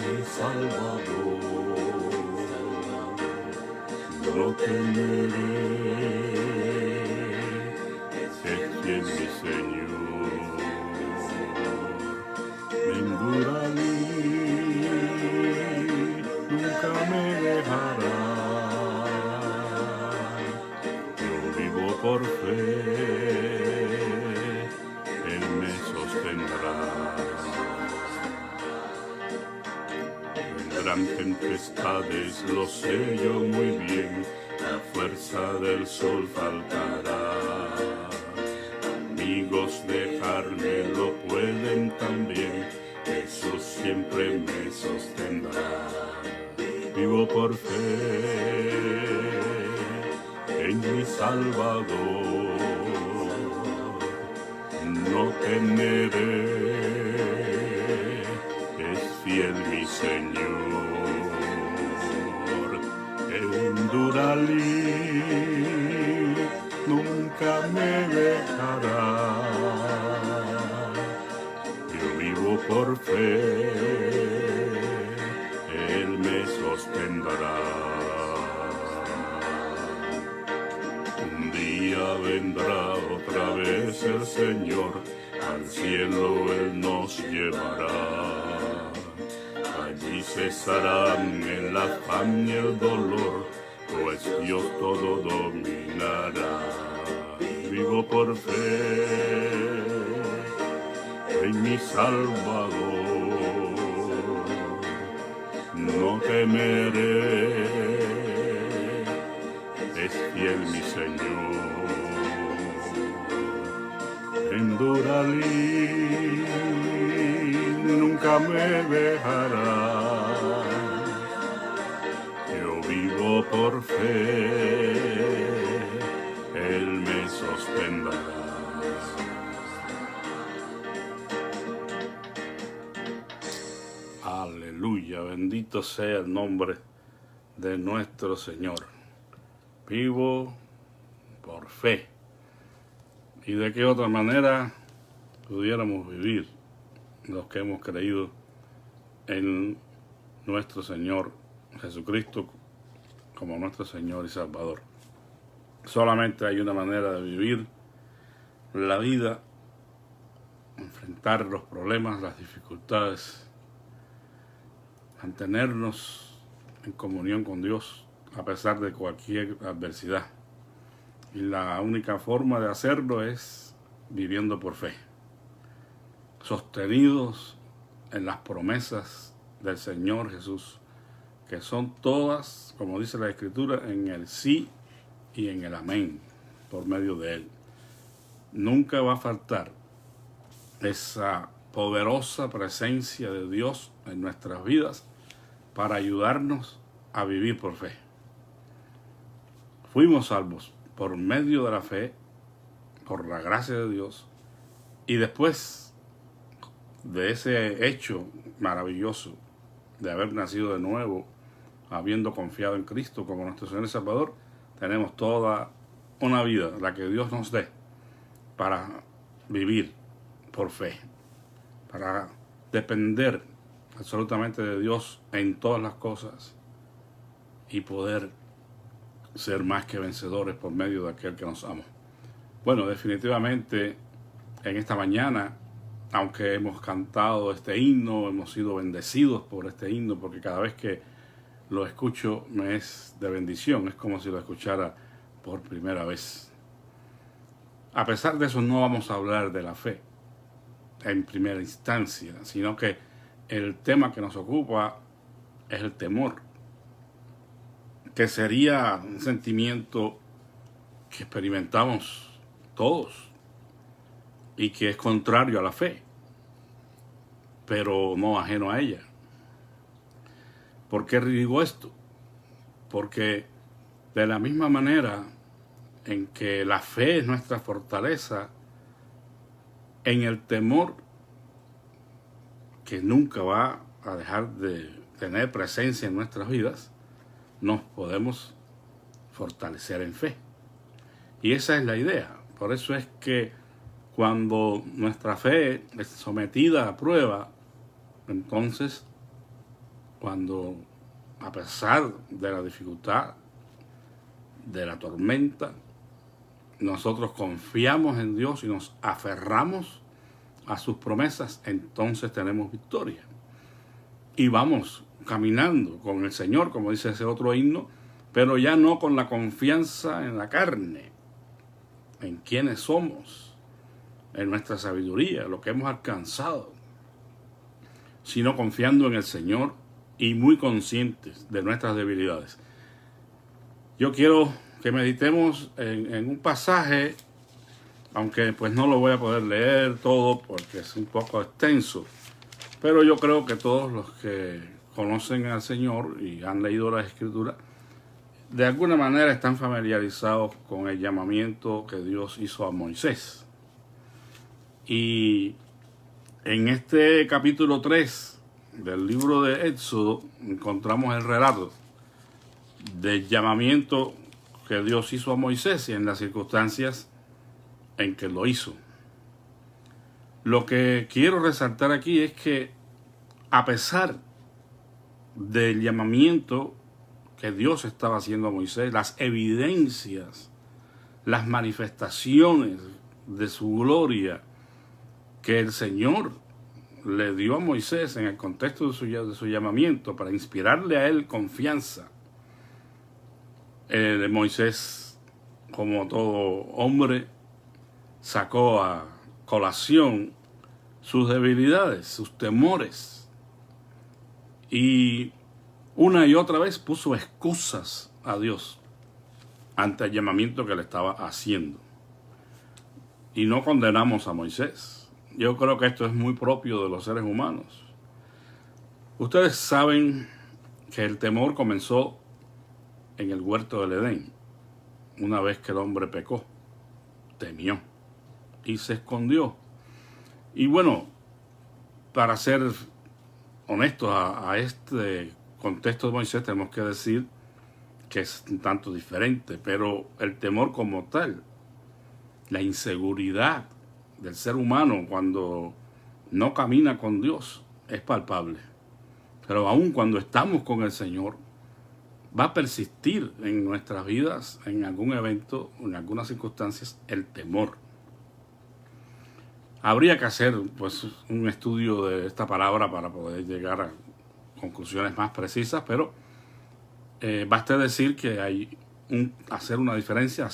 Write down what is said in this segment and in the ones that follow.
mi Salvador. No temeré, es fiel mi Señor. Benduralí, nunca me dejará. Yo vivo por fe, Él me sostendrá. Vendrán tempestades, lo sé yo muy bien, la fuerza del sol faltará. Amigos dejarme lo pueden también, Jesús siempre me sostendrá. Vivo por fe en mi Salvador, no temeré, es fiel mi Señor. Enduralí, nunca me dejará. Yo vivo por fe, Él me sostendrá. Un día vendrá otra vez el Señor, al cielo Él nos llevará. Allí cesarán el afán y el dolor, pues Dios todo dominará. Vivo por fe en mi Salvador, no temeré, es fiel mi Señor. Enduralí, nunca me dejará. Yo vivo por fe, Él me sostendrá. Aleluya, bendito sea el nombre de nuestro Señor. Vivo por fe. ¿Y de qué otra manera pudiéramos vivir los que hemos creído en nuestro Señor Jesucristo como nuestro Señor y Salvador? Solamente hay una manera de vivir la vida, enfrentar los problemas, las dificultades, mantenernos en comunión con Dios a pesar de cualquier adversidad. Y la única forma de hacerlo es viviendo por fe, sostenidos en las promesas del Señor Jesús, que son todas, como dice la Escritura, en el sí y en el amén, por medio de Él. Nunca va a faltar esa poderosa presencia de Dios en nuestras vidas para ayudarnos a vivir por fe. Fuimos salvos por medio de la fe, por la gracia de Dios, y después de ese hecho maravilloso de haber nacido de nuevo, habiendo confiado en Cristo como nuestro Señor y Salvador, tenemos toda una vida, la que Dios nos dé, para vivir por fe, para depender absolutamente de Dios en todas las cosas y poder ser más que vencedores por medio de aquel que nos ama. Bueno, definitivamente en esta mañana, aunque hemos cantado este himno, hemos sido bendecidos por este himno, porque cada vez que lo escucho me es de bendición, es como si lo escuchara por primera vez. A pesar de eso, no vamos a hablar de la fe en primera instancia, sino que el tema que nos ocupa es el temor, que sería un sentimiento que experimentamos todos y que es contrario a la fe, pero no ajeno a ella. ¿Por qué digo esto? Porque de la misma manera en que la fe es nuestra fortaleza, en el temor, que nunca va a dejar de tener presencia en nuestras vidas, nos podemos fortalecer en fe. Y esa es la idea. Por eso es que cuando nuestra fe es sometida a prueba, entonces cuando, a pesar de la dificultad, de la tormenta, nosotros confiamos en Dios y nos aferramos a sus promesas, entonces tenemos victoria. Y vamos caminando con el Señor, como dice ese otro himno, pero ya no con la confianza en la carne, en quiénes somos, en nuestra sabiduría, lo que hemos alcanzado, sino confiando en el Señor y muy conscientes de nuestras debilidades. Yo quiero que meditemos en un pasaje, aunque pues no lo voy a poder leer todo porque es un poco extenso, pero yo creo que todos los que conocen al Señor y han leído la Escritura, de alguna manera están familiarizados con el llamamiento que Dios hizo a Moisés. Y en este capítulo 3 del libro de Éxodo encontramos el relato del llamamiento que Dios hizo a Moisés y en las circunstancias en que lo hizo. Lo que quiero resaltar aquí es que a pesar del llamamiento que Dios estaba haciendo a Moisés, las evidencias, las manifestaciones de su gloria que el Señor le dio a Moisés en el contexto de su llamamiento para inspirarle a él confianza, Moisés, como todo hombre, sacó a colación sus debilidades, sus temores, y una y otra vez puso excusas a Dios ante el llamamiento que le estaba haciendo. Y no condenamos a Moisés. Yo creo que esto es muy propio de los seres humanos. Ustedes saben que el temor comenzó en el huerto del Edén. Una vez que el hombre pecó, temió y se escondió. Y bueno, para ser honestos a este contexto de Moisés, tenemos que decir que es un tanto diferente, pero el temor como tal, la inseguridad del ser humano cuando no camina con Dios es palpable. Pero aún cuando estamos con el Señor, va a persistir en nuestras vidas, en algún evento, en algunas circunstancias, el temor. Habría que hacer pues un estudio de esta palabra para poder llegar a conclusiones más precisas, pero basta decir que hay hacer la diferencia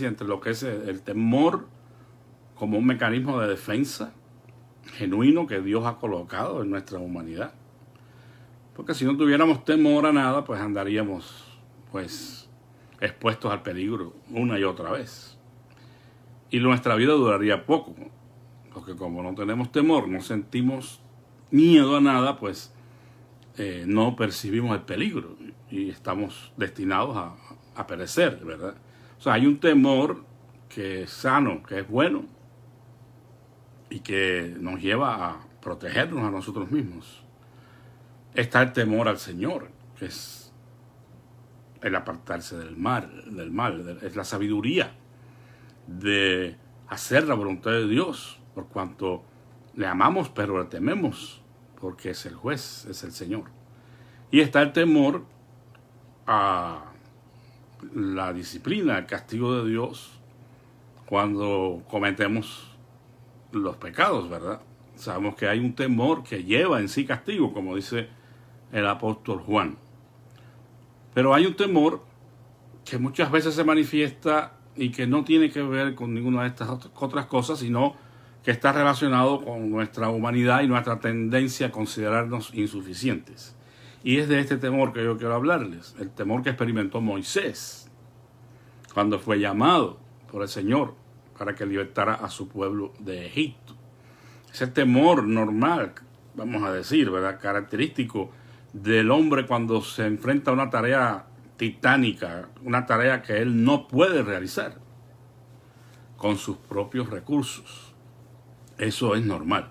entre lo que es el temor como un mecanismo de defensa genuino que Dios ha colocado en nuestra humanidad. Porque si no tuviéramos temor a nada, pues andaríamos pues expuestos al peligro una y otra vez. Y nuestra vida duraría poco, porque como no tenemos temor, no sentimos miedo a nada, pues no percibimos el peligro y estamos destinados a perecer, ¿verdad? O sea, hay un temor que es sano, que es bueno y que nos lleva a protegernos a nosotros mismos. Está el temor al Señor, que es el apartarse del mal, es la sabiduría de hacer la voluntad de Dios, por cuanto le amamos, pero le tememos, porque es el juez, es el Señor. Y está el temor a la disciplina, el castigo de Dios, cuando cometemos los pecados, ¿verdad? Sabemos que hay un temor que lleva en sí castigo, como dice el apóstol Juan. Pero hay un temor que muchas veces se manifiesta y que no tiene que ver con ninguna de estas otras cosas, sino que está relacionado con nuestra humanidad y nuestra tendencia a considerarnos insuficientes. Y es de este temor que yo quiero hablarles, el temor que experimentó Moisés cuando fue llamado por el Señor para que libertara a su pueblo de Egipto. Ese temor normal, vamos a decir, ¿verdad?, característico del hombre cuando se enfrenta a una tarea titánica, una tarea que él no puede realizar con sus propios recursos. Eso es normal.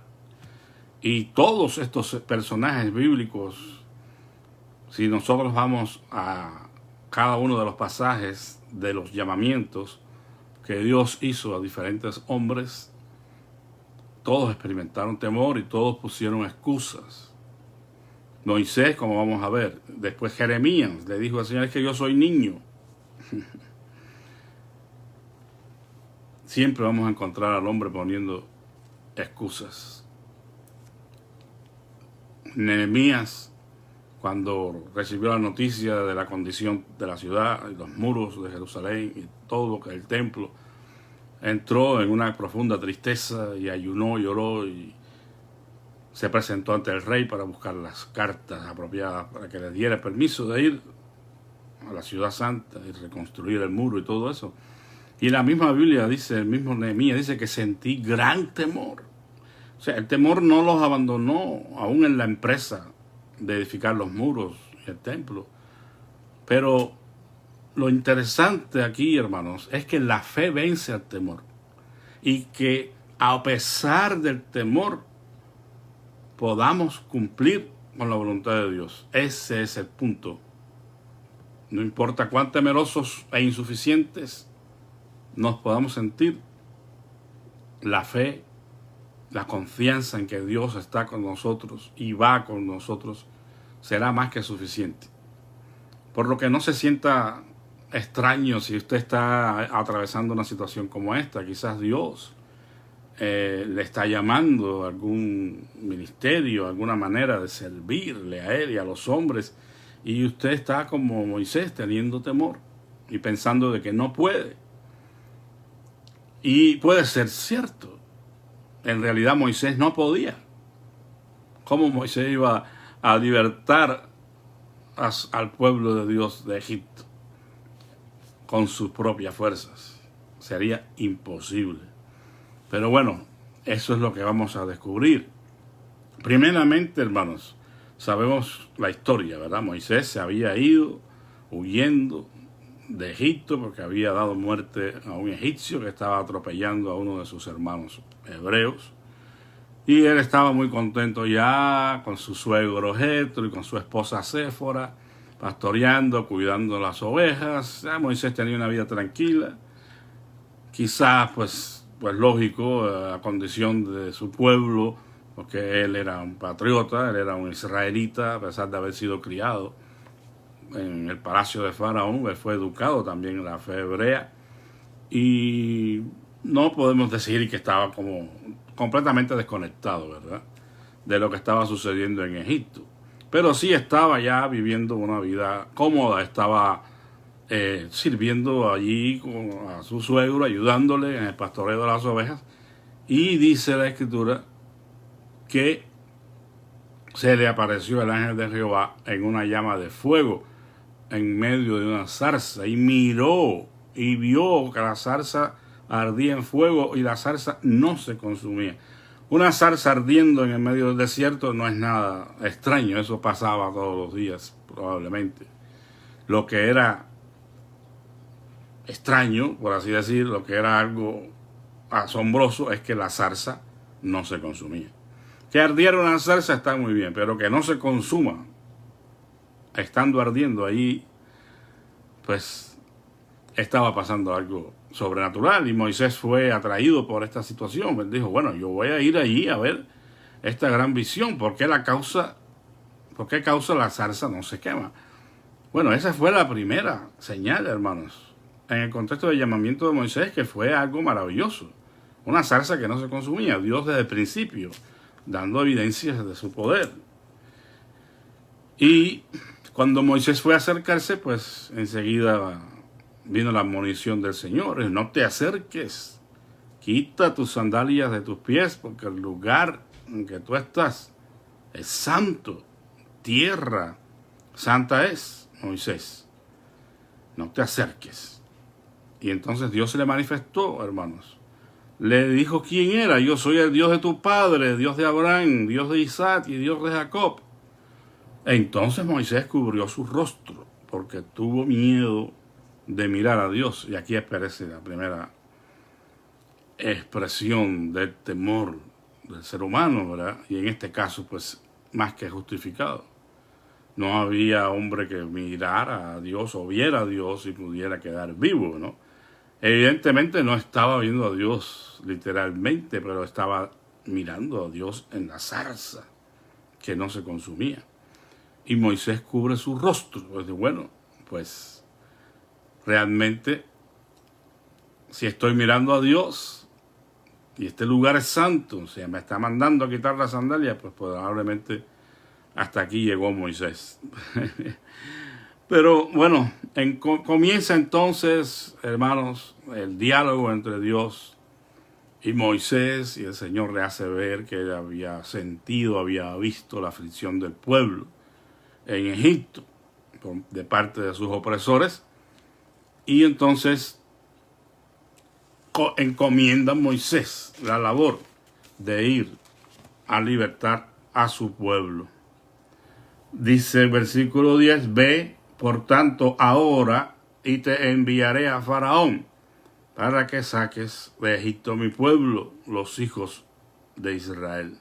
Y todos estos personajes bíblicos, si nosotros vamos a cada uno de los pasajes de los llamamientos que Dios hizo a diferentes hombres, todos experimentaron temor y todos pusieron excusas. Moisés, como vamos a ver. Después Jeremías le dijo al Señor, es que yo soy niño. Siempre vamos a encontrar al hombre poniendo excusas. Nehemías, cuando recibió la noticia de la condición de la ciudad, y los muros de Jerusalén y todo el templo, entró en una profunda tristeza y ayunó, lloró y se presentó ante el rey para buscar las cartas apropiadas para que le diera permiso de ir a la ciudad santa y reconstruir el muro y todo eso. Y la misma Biblia dice, el mismo Nehemías dice que sentí gran temor. O sea, el temor no los abandonó aún en la empresa de edificar los muros y el templo. Pero lo interesante aquí, hermanos, es que la fe vence al temor. Y que a pesar del temor podamos cumplir con la voluntad de Dios. Ese es el punto. No importa cuán temerosos e insuficientes nos podamos sentir, la fe, la confianza en que Dios está con nosotros y va con nosotros será más que suficiente. Por lo que no se sienta extraño si usted está atravesando una situación como esta. Quizás Dios le está llamando a algún ministerio, alguna manera de servirle a Él y a los hombres, y usted está como Moisés teniendo temor y pensando de que no puede. Y puede ser cierto. En realidad Moisés no podía. ¿Cómo Moisés iba a libertar al pueblo de Dios de Egipto con sus propias fuerzas? Sería imposible. Pero bueno, eso es lo que vamos a descubrir. Primeramente, hermanos, sabemos la historia, ¿verdad? Moisés se había ido huyendo de Egipto porque había dado muerte a un egipcio que estaba atropellando a uno de sus hermanos hebreos. Y él estaba muy contento ya con su suegro Jetro y con su esposa Séfora, pastoreando, cuidando las ovejas. Ya Moisés tenía una vida tranquila. Quizás, pues lógico, a condición de su pueblo, porque él era un patriota, él era un israelita, a pesar de haber sido criado en el palacio de Faraón. Él fue educado también en la fe hebrea, y no podemos decir que estaba como completamente desconectado, ¿verdad?, de lo que estaba sucediendo en Egipto. Pero sí estaba ya viviendo una vida cómoda, estaba sirviendo allí a su suegro, ayudándole en el pastoreo de las ovejas. Y dice la Escritura que se le apareció el ángel de Jehová en una llama de fuego en medio de una zarza, y miró y vio que la zarza ardía en fuego y la zarza no se consumía. Una zarza ardiendo en el medio del desierto no es nada extraño, eso pasaba todos los días probablemente. Lo que era extraño, por así decir, lo que era algo asombroso, es que la zarza no se consumía. Que ardiera una zarza está muy bien, pero que no se consuma estando ardiendo ahí, pues estaba pasando algo sobrenatural. Y Moisés fue atraído por esta situación. Él dijo, bueno, yo voy a ir allí a ver esta gran visión. ¿Por qué causa la zarza no se quema? Bueno, esa fue la primera señal, hermanos, en el contexto del llamamiento de Moisés, que fue algo maravilloso. Una zarza que no se consumía. Dios desde el principio dando evidencias de su poder. Y cuando Moisés fue a acercarse, pues enseguida vino la admonición del Señor: no te acerques, quita tus sandalias de tus pies, porque el lugar en que tú estás es santo, tierra santa es, Moisés, no te acerques. Y entonces Dios se le manifestó, hermanos. Le dijo quién era: yo soy el Dios de tu padre, Dios de Abraham, Dios de Isaac y Dios de Jacob. Entonces Moisés cubrió su rostro porque tuvo miedo de mirar a Dios. Y aquí aparece la primera expresión del temor del ser humano, ¿verdad? Y en este caso, pues, más que justificado. No había hombre que mirara a Dios o viera a Dios y pudiera quedar vivo, ¿no? Evidentemente no estaba viendo a Dios literalmente, pero estaba mirando a Dios en la zarza que no se consumía. y Moisés cubre su rostro. Pues bueno, pues realmente si estoy mirando a Dios y este lugar es santo, o sea, me está mandando a quitar la sandalia, pues probablemente hasta aquí llegó Moisés. Pero bueno, comienza entonces, hermanos, el diálogo entre Dios y Moisés, y el Señor le hace ver que él había sentido, había visto la aflicción del pueblo en Egipto de parte de sus opresores, y entonces encomienda a Moisés la labor de ir a libertar a su pueblo. Dice el versículo 10, ve, por tanto, ahora y te enviaré a Faraón para que saques de Egipto mi pueblo, los hijos de Israel.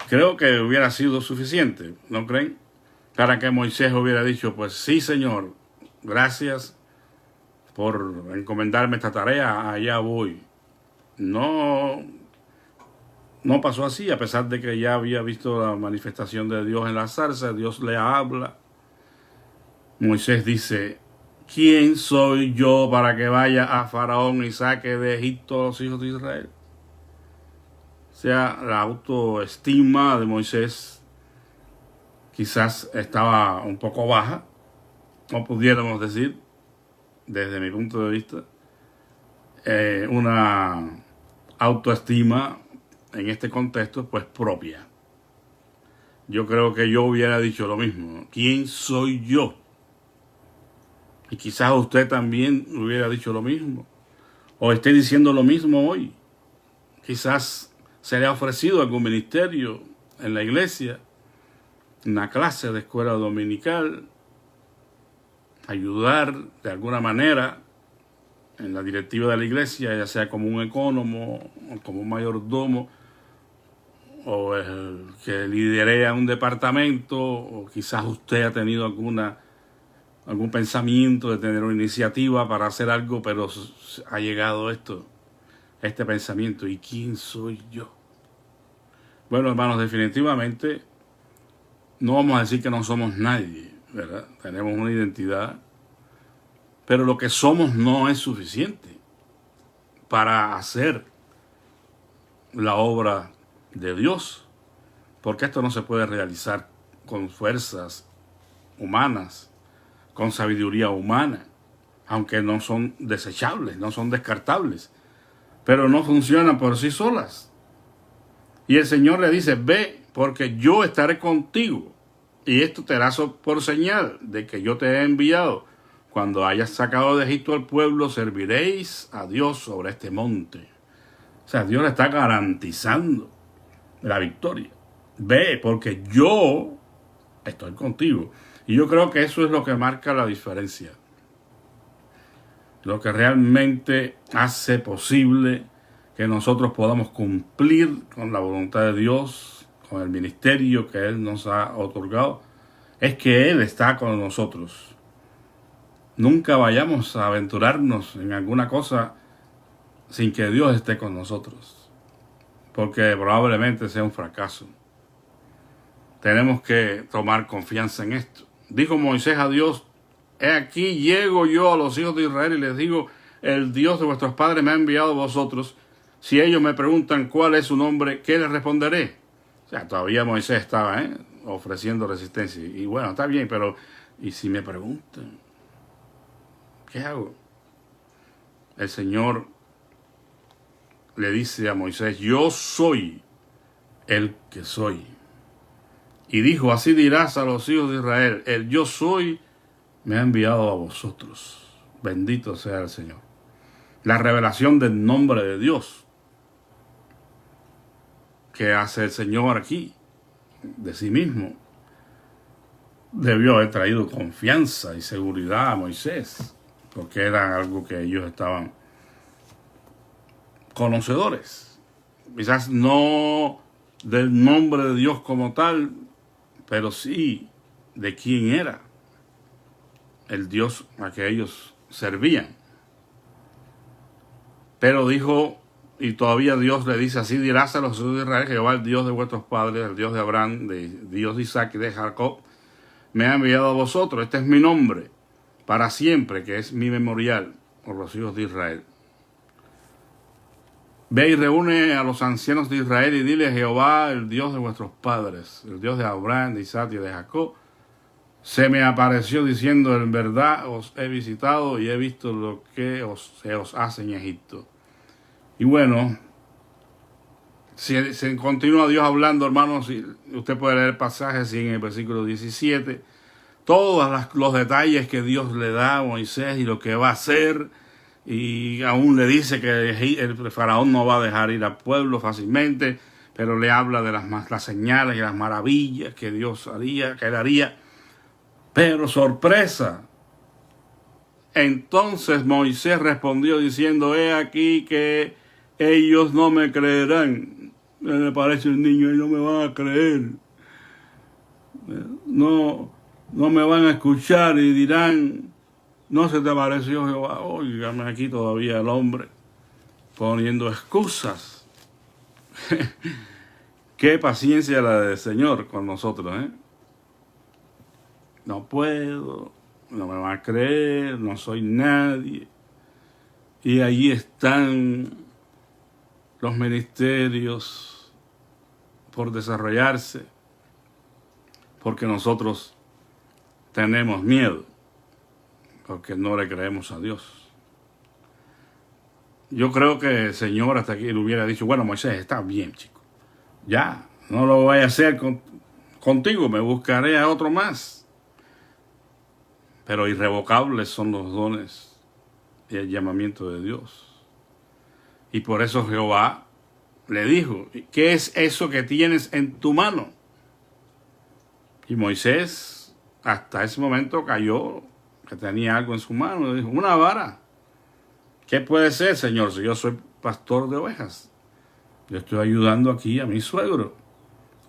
Creo que hubiera sido suficiente, ¿no creen? Para que Moisés hubiera dicho, pues sí, Señor, gracias por encomendarme esta tarea, allá voy. No pasó así, a pesar de que ya había visto la manifestación de Dios en la zarza, Dios le habla. Moisés dice, ¿quién soy yo para que vaya a Faraón y saque de Egipto a los hijos de Israel? O sea, la autoestima de Moisés quizás estaba un poco baja, o pudiéramos decir, desde mi punto de vista, una autoestima en este contexto pues propia. Yo creo que yo hubiera dicho lo mismo. ¿Quién soy yo? Y quizás usted también hubiera dicho lo mismo, o esté diciendo lo mismo hoy. Quizás se le ha ofrecido algún ministerio en la iglesia, una clase de escuela dominical, ayudar de alguna manera en la directiva de la iglesia, ya sea como un ecónomo o como un mayordomo, o el que liderea un departamento, o quizás usted ha tenido algún pensamiento de tener una iniciativa para hacer algo, pero ha llegado este pensamiento, ¿y quién soy yo? Bueno, hermanos, definitivamente no vamos a decir que no somos nadie, ¿verdad? Tenemos una identidad, pero lo que somos no es suficiente para hacer la obra de Dios, porque esto no se puede realizar con fuerzas humanas, con sabiduría humana, aunque no son desechables, no son descartables, pero no funcionan por sí solas. Y el Señor le dice, ve, porque yo estaré contigo, y esto te hará por señal de que yo te he enviado. Cuando hayas sacado de Egipto al pueblo, serviréis a Dios sobre este monte. O sea, Dios le está garantizando la victoria. Ve, porque yo estoy contigo. Y yo creo que eso es lo que marca la diferencia. Lo que realmente hace posible que nosotros podamos cumplir con la voluntad de Dios, con el ministerio que Él nos ha otorgado, es que Él está con nosotros. Nunca vayamos a aventurarnos en alguna cosa sin que Dios esté con nosotros, porque probablemente sea un fracaso. Tenemos que tomar confianza en esto. Dijo Moisés a Dios, he aquí llego yo a los hijos de Israel y les digo, el Dios de vuestros padres me ha enviado a vosotros. Si ellos me preguntan cuál es su nombre, ¿qué les responderé? O sea, todavía Moisés estaba ofreciendo resistencia. Y bueno, está bien, pero ¿y si me preguntan? ¿Qué hago? El Señor le dice a Moisés, yo soy el que soy. Y dijo, así dirás a los hijos de Israel, el yo soy me ha enviado a vosotros. Bendito sea el Señor. La revelación del nombre de Dios que hace el Señor aquí, de sí mismo, debió haber traído confianza y seguridad a Moisés, porque era algo que ellos estaban conocedores. Quizás no del nombre de Dios como tal, pero sí de quién era el Dios a que ellos servían. Pero dijo Y todavía Dios le dice, así dirás a los hijos de Israel, Jehová, el Dios de vuestros padres, el Dios de Abraham, Dios de Isaac y de Jacob, me ha enviado a vosotros. Este es mi nombre para siempre, que es mi memorial por los hijos de Israel. Ve y reúne a los ancianos de Israel y dile: Jehová, el Dios de vuestros padres, el Dios de Abraham, de Isaac y de Jacob, se me apareció diciendo: en verdad os he visitado y he visto lo que se os hace en Egipto. Y bueno, se continúa Dios hablando, hermanos, y usted puede leer pasajes y en el versículo 17, todos los detalles que Dios le da a Moisés y lo que va a hacer. Y aún le dice que el faraón no va a dejar ir al pueblo fácilmente, pero le habla de las señales y las maravillas que Dios haría, que él haría. Pero sorpresa, entonces Moisés respondió diciendo: he aquí que ellos no me creerán. Me parece un niño y no me van a creer. No me van a escuchar y dirán: no se te apareció Jehová. Óigame, aquí todavía el hombre poniendo excusas. Qué paciencia la del Señor con nosotros, ¿eh? No puedo, no me van a creer, no soy nadie. Y allí están los ministerios por desarrollarse, porque nosotros tenemos miedo, porque no le creemos a Dios. Yo creo que el Señor hasta aquí le hubiera dicho: bueno, Moisés, está bien, chico, ya, no lo voy a hacer contigo, me buscaré a otro más. Pero irrevocables son los dones y el llamamiento de Dios. Y por eso Jehová le dijo: ¿qué es eso que tienes en tu mano? Y Moisés hasta ese momento cayó que tenía algo en su mano. Le dijo: una vara. ¿Qué puede ser, Señor? Si yo soy pastor de ovejas, yo estoy ayudando aquí a mi suegro.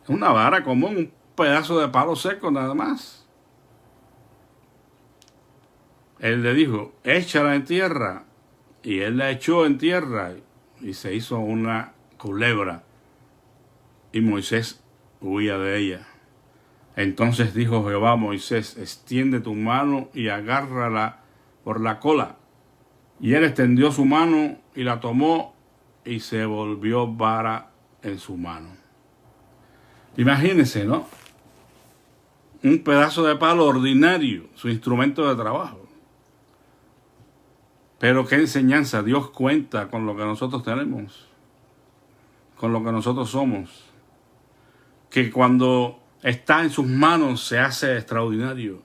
Es una vara común, un pedazo de palo seco nada más. Él le dijo: échala en tierra. Y él la echó en tierra y se hizo una culebra. Y Moisés huía de ella. Entonces dijo Jehová a Moisés: extiende tu mano y agárrala por la cola. Y él extendió su mano y la tomó, y se volvió vara en su mano. Imagínense, ¿no? Un pedazo de palo ordinario, su instrumento de trabajo. Pero qué enseñanza. Dios cuenta con lo que nosotros tenemos, con lo que nosotros somos, que cuando está en sus manos se hace extraordinario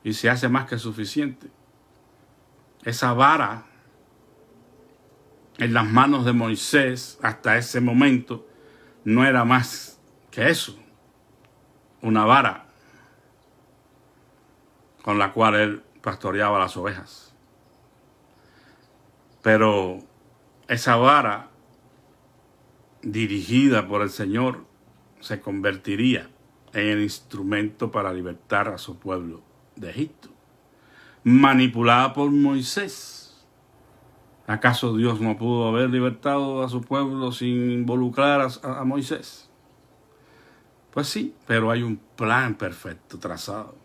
y se hace más que suficiente. Esa vara en las manos de Moisés hasta ese momento no era más que eso, una vara con la cual él pastoreaba las ovejas. Pero esa vara dirigida por el Señor se convertiría en el instrumento para libertar a su pueblo de Egipto, manipulada por Moisés. ¿Acaso Dios no pudo haber libertado a su pueblo sin involucrar a Moisés? Pues sí, pero hay un plan perfecto trazado,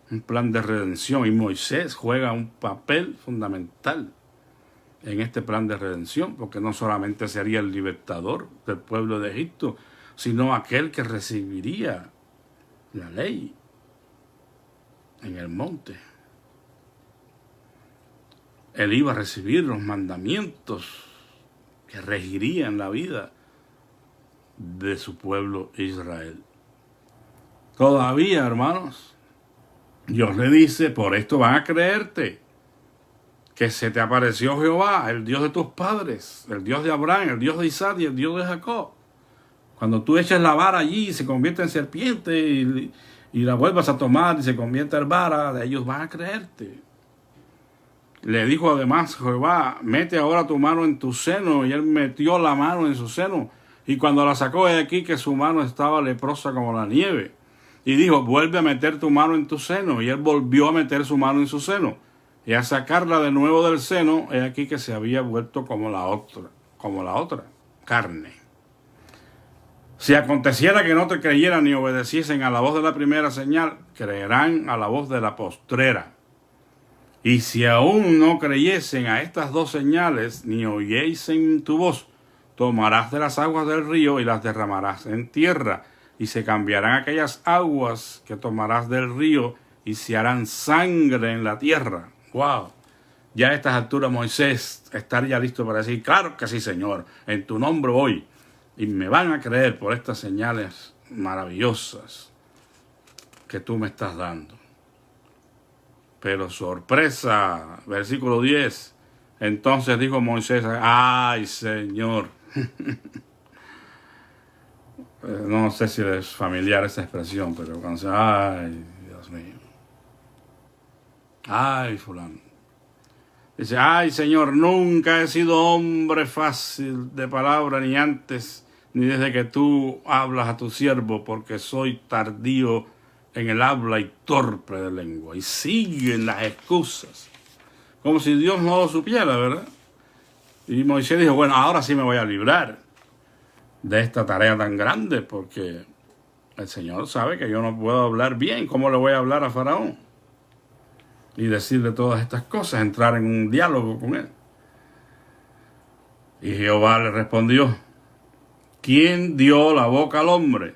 un plan de redención, y Moisés juega un papel fundamental en este plan de redención, porque no solamente sería el libertador del pueblo de Egipto, sino aquel que recibiría la ley en el monte. Él iba a recibir los mandamientos que regirían la vida de su pueblo Israel. Todavía, hermanos, Dios le dice: por esto van a creerte, que se te apareció Jehová, el Dios de tus padres, el Dios de Abraham, el Dios de Isaac y el Dios de Jacob. Cuando tú echas la vara allí y se convierte en serpiente y la vuelvas a tomar y se convierte en vara, de ellos van a creerte. Le dijo además Jehová: mete ahora tu mano en tu seno. Y él metió la mano en su seno, y cuando la sacó de aquí, que su mano estaba leprosa como la nieve. Y dijo: vuelve a meter tu mano en tu seno. Y él volvió a meter su mano en su seno, Y al sacarla de nuevo del seno, he aquí que se había vuelto como la otra, carne. Si aconteciera que no te creyeran ni obedeciesen a la voz de la primera señal, creerán a la voz de la postrera. Y si aún no creyesen a estas dos señales, ni oyesen tu voz, tomarás de las aguas del río y las derramarás en tierra, y se cambiarán aquellas aguas que tomarás del río y se harán sangre en la tierra. ¡Wow! Ya a estas alturas Moisés estaría listo para decir, claro que sí, Señor, en tu nombre voy. Y me van a creer por estas señales maravillosas que tú me estás dando. Pero sorpresa, versículo 10. Entonces dijo Moisés, ¡ay, Señor! No sé si es familiar esa expresión, pero cuando se, ¡ay, Dios mío! ¡Ay, fulano! Dice, ¡ay, Señor! Nunca he sido hombre fácil de palabra, ni antes, ni desde que tú hablas a tu siervo, porque soy tardío en el habla y torpe de lengua. Y siguen las excusas, como si Dios no lo supiera, ¿verdad? Y Moisés dijo, bueno, ahora sí me voy a librar de esta tarea tan grande, porque el Señor sabe que yo no puedo hablar bien. ¿Cómo le voy a hablar a Faraón? Y decirle todas estas cosas, entrar en un diálogo con él. Y Jehová le respondió, ¿quién dio la boca al hombre?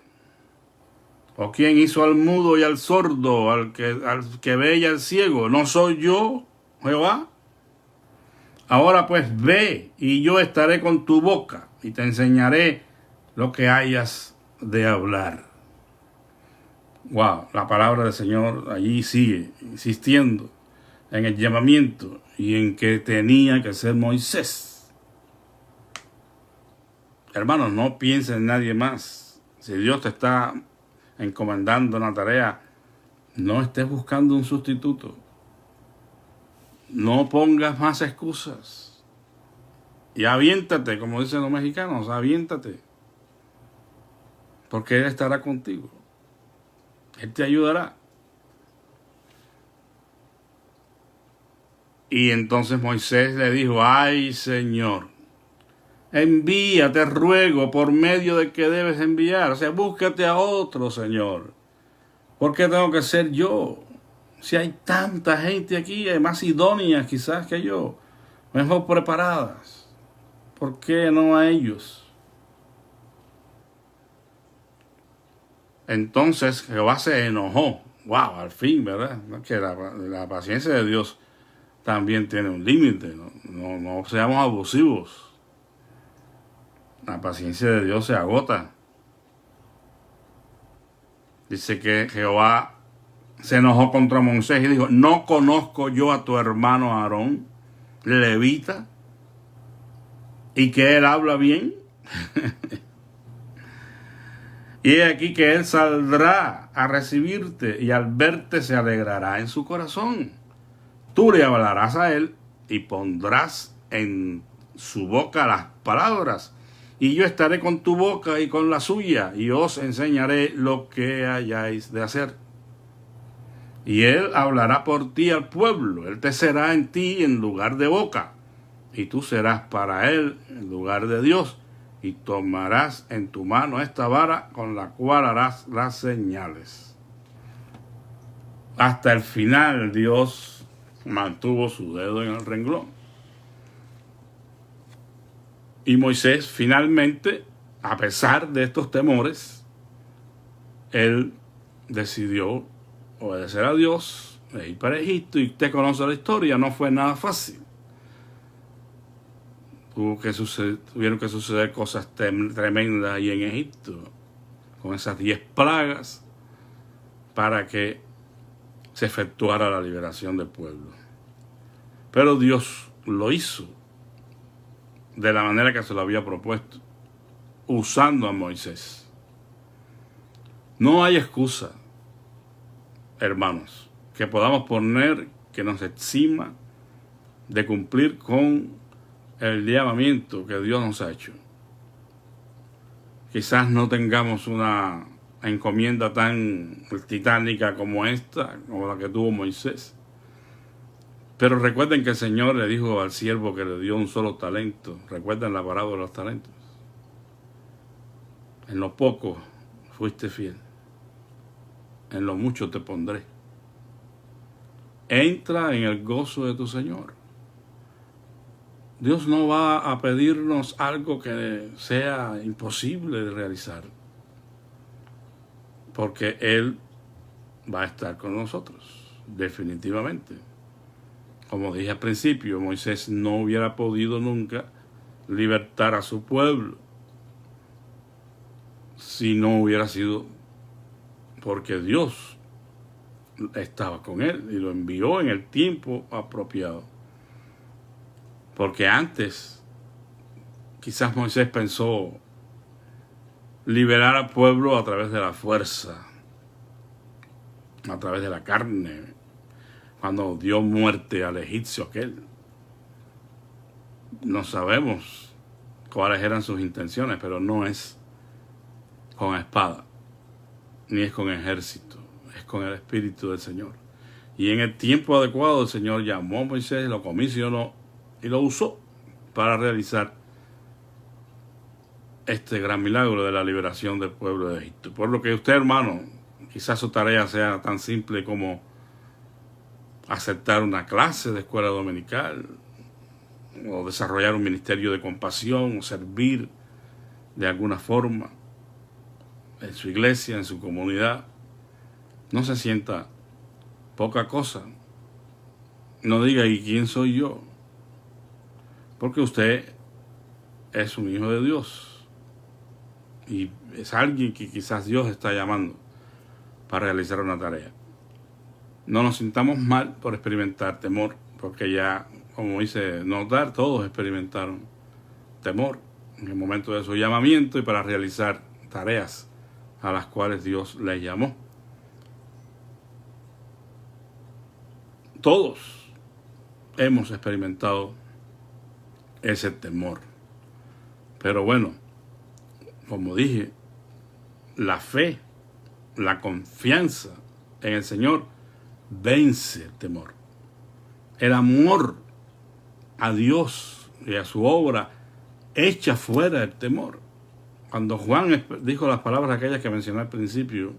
¿O quién hizo al mudo y al sordo, al que ve y al ciego? ¿No soy yo, Jehová? Ahora pues ve, y yo estaré con tu boca, y te enseñaré lo que hayas de hablar. Wow, la palabra del Señor allí sigue insistiendo en el llamamiento y en que tenía que ser Moisés. Hermanos, no piensen en nadie más. Si Dios te está encomendando una tarea, no estés buscando un sustituto. No pongas más excusas. Y aviéntate, como dicen los mexicanos, aviéntate. Porque Él estará contigo. Él te ayudará. Y entonces Moisés le dijo, ay, Señor, envíate, ruego, por medio de que debes enviar. O sea, búscate a otro, Señor. ¿Por qué tengo que ser yo? Si hay tanta gente aquí, hay más idóneas quizás que yo, mejor preparadas. ¿Por qué no a ellos? Entonces Jehová se enojó. Wow, al fin, ¿verdad? Que la paciencia de Dios también tiene un límite. No seamos abusivos. La paciencia de Dios se agota. Dice que Jehová se enojó contra Moisés y dijo, ¿no conozco yo a tu hermano Aarón, levita, y que él habla bien? Y he aquí que él saldrá a recibirte y al verte se alegrará en su corazón. Tú le hablarás a él y pondrás en su boca las palabras. Y yo estaré con tu boca y con la suya y os enseñaré lo que hayáis de hacer. Y él hablará por ti al pueblo. Él te será en ti en lugar de boca. Y tú serás para él en lugar de Dios. Y tomarás en tu mano esta vara con la cual harás las señales. Hasta el final Dios mantuvo su dedo en el renglón. Y Moisés finalmente, a pesar de estos temores, él decidió obedecer a Dios e ir para Egipto. Y usted conoce la historia, no fue nada fácil. Tuvieron que suceder cosas tremendas ahí en Egipto, con esas 10 plagas, para que se efectuara la liberación del pueblo. Pero Dios lo hizo de la manera que se lo había propuesto, usando a Moisés. No hay excusa, hermanos, que podamos poner que nos exima de cumplir con el llamamiento que Dios nos ha hecho. Quizás no tengamos una encomienda tan titánica como esta, como la que tuvo Moisés, Pero recuerden que el Señor le dijo al siervo que le dio un solo talento. Recuerden la parábola de los talentos. En lo poco fuiste fiel, en lo mucho te pondré. Entra en el gozo de tu Señor. Dios no va a pedirnos algo que sea imposible de realizar, porque Él va a estar con nosotros, definitivamente. Como dije al principio, Moisés no hubiera podido nunca libertar a su pueblo si no hubiera sido porque Dios estaba con él y lo envió en el tiempo apropiado. Porque antes, quizás Moisés pensó liberar al pueblo a través de la fuerza, a través de la carne, cuando dio muerte al egipcio aquel. No sabemos cuáles eran sus intenciones, pero no es con espada, ni es con ejército, es con el Espíritu del Señor. Y en el tiempo adecuado el Señor llamó a Moisés, lo comisionó y lo usó para realizar este gran milagro de la liberación del pueblo de Egipto. Por lo que usted, hermano, quizás su tarea sea tan simple como aceptar una clase de escuela dominical, o desarrollar un ministerio de compasión, o servir de alguna forma en su iglesia, en su comunidad. No se sienta poca cosa. No diga, ¿y quién soy yo? Porque usted es un hijo de Dios y es alguien que quizás Dios está llamando para realizar una tarea. No nos sintamos mal por experimentar temor, porque ya, como dice notar, todos experimentaron temor en el momento de su llamamiento y para realizar tareas a las cuales Dios les llamó. Todos hemos experimentado ese temor. Pero bueno, como dije, la fe, la confianza en el Señor vence el temor. El amor a Dios y a su obra echa fuera el temor. Cuando Juan dijo las palabras aquellas que mencioné al principio,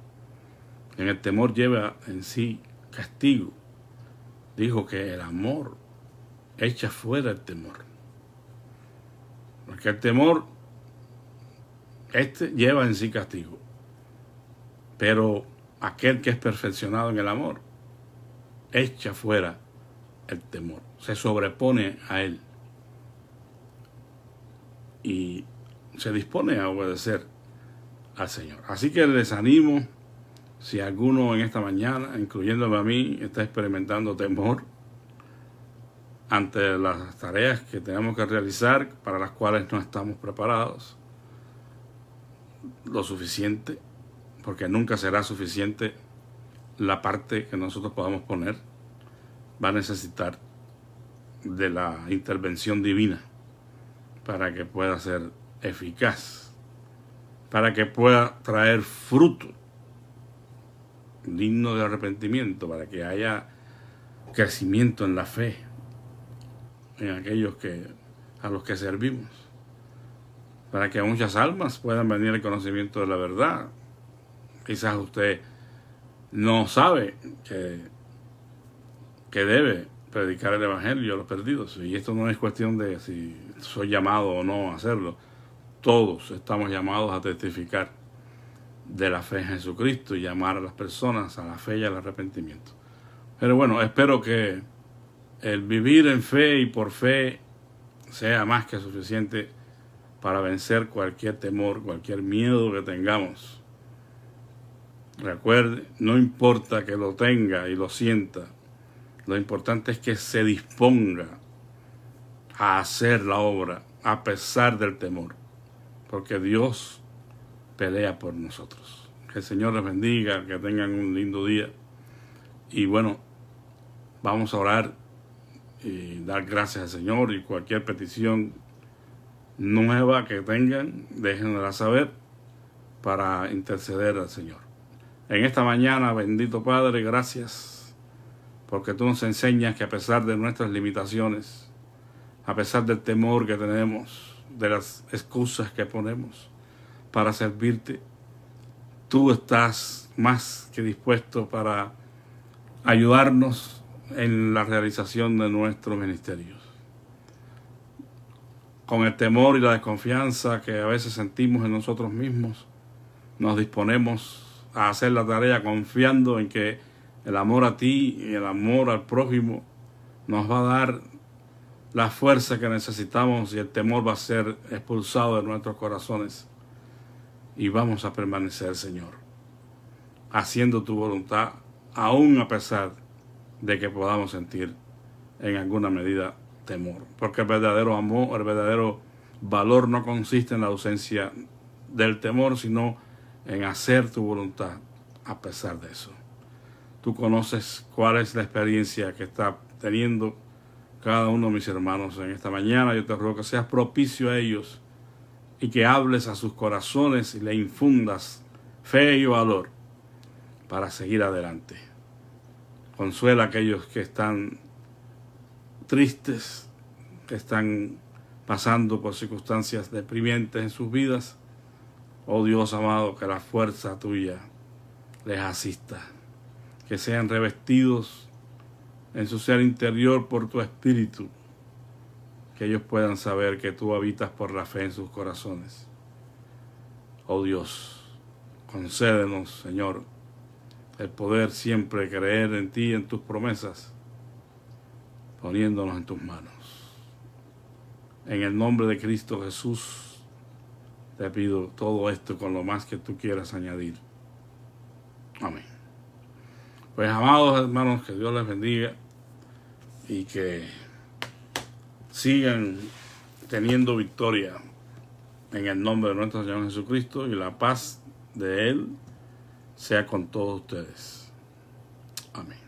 en el temor lleva en sí castigo, dijo que el amor echa fuera el temor. Porque el temor lleva en sí castigo. Pero aquel que es perfeccionado en el amor echa fuera el temor, se sobrepone a él y se dispone a obedecer al Señor. Así que les animo, si alguno en esta mañana, incluyéndome a mí, está experimentando temor ante las tareas que tenemos que realizar, para las cuales no estamos preparados lo suficiente, porque nunca será suficiente la parte que nosotros podamos poner, va a necesitar de la intervención divina para que pueda ser eficaz, para que pueda traer fruto digno de arrepentimiento, para que haya crecimiento en la fe en aquellos a los que servimos, para que muchas almas puedan venir al conocimiento de la verdad. Quizás usted no sabe que debe predicar el Evangelio a los perdidos, y esto no es cuestión de si soy llamado o no a hacerlo. Todos estamos llamados a testificar de la fe en Jesucristo y llamar a las personas a la fe y al arrepentimiento. Pero bueno, espero que el vivir en fe y por fe sea más que suficiente para vencer cualquier temor, cualquier miedo que tengamos. Recuerde, no importa que lo tenga y lo sienta, lo importante es que se disponga a hacer la obra a pesar del temor, porque Dios pelea por nosotros. Que el Señor les bendiga, que tengan un lindo día. Y bueno, vamos a orar y dar gracias al Señor, y cualquier petición nueva que tengan, déjenla saber para interceder al Señor. En esta mañana, bendito Padre, gracias porque tú nos enseñas que a pesar de nuestras limitaciones, a pesar del temor que tenemos, de las excusas que ponemos para servirte, tú estás más que dispuesto para ayudarnos en la realización de nuestros ministerios. Con el temor y la desconfianza que a veces sentimos en nosotros mismos, nos disponemos a hacer la tarea confiando en que el amor a ti y el amor al prójimo nos va a dar la fuerza que necesitamos y el temor va a ser expulsado de nuestros corazones. Y vamos a permanecer, Señor, haciendo tu voluntad, aún a pesar de que podamos sentir en alguna medida temor. Porque el verdadero amor, el verdadero valor no consiste en la ausencia del temor, sino en hacer tu voluntad a pesar de eso. Tú conoces cuál es la experiencia que está teniendo cada uno de mis hermanos en esta mañana. Yo te ruego que seas propicio a ellos y que hables a sus corazones y le infundas fe y valor para seguir adelante. Consuela a aquellos que están tristes, que están pasando por circunstancias deprimentes en sus vidas. Oh Dios amado, que la fuerza tuya les asista, que sean revestidos en su ser interior por tu Espíritu, que ellos puedan saber que tú habitas por la fe en sus corazones. Oh Dios, concédenos, Señor, el poder siempre creer en ti y en tus promesas, poniéndonos en tus manos. En el nombre de Cristo Jesús, te pido todo esto con lo más que tú quieras añadir. Amén. Pues, amados hermanos, que Dios les bendiga y que sigan teniendo victoria en el nombre de nuestro Señor Jesucristo, y la paz de Él sea con todos ustedes. Amén.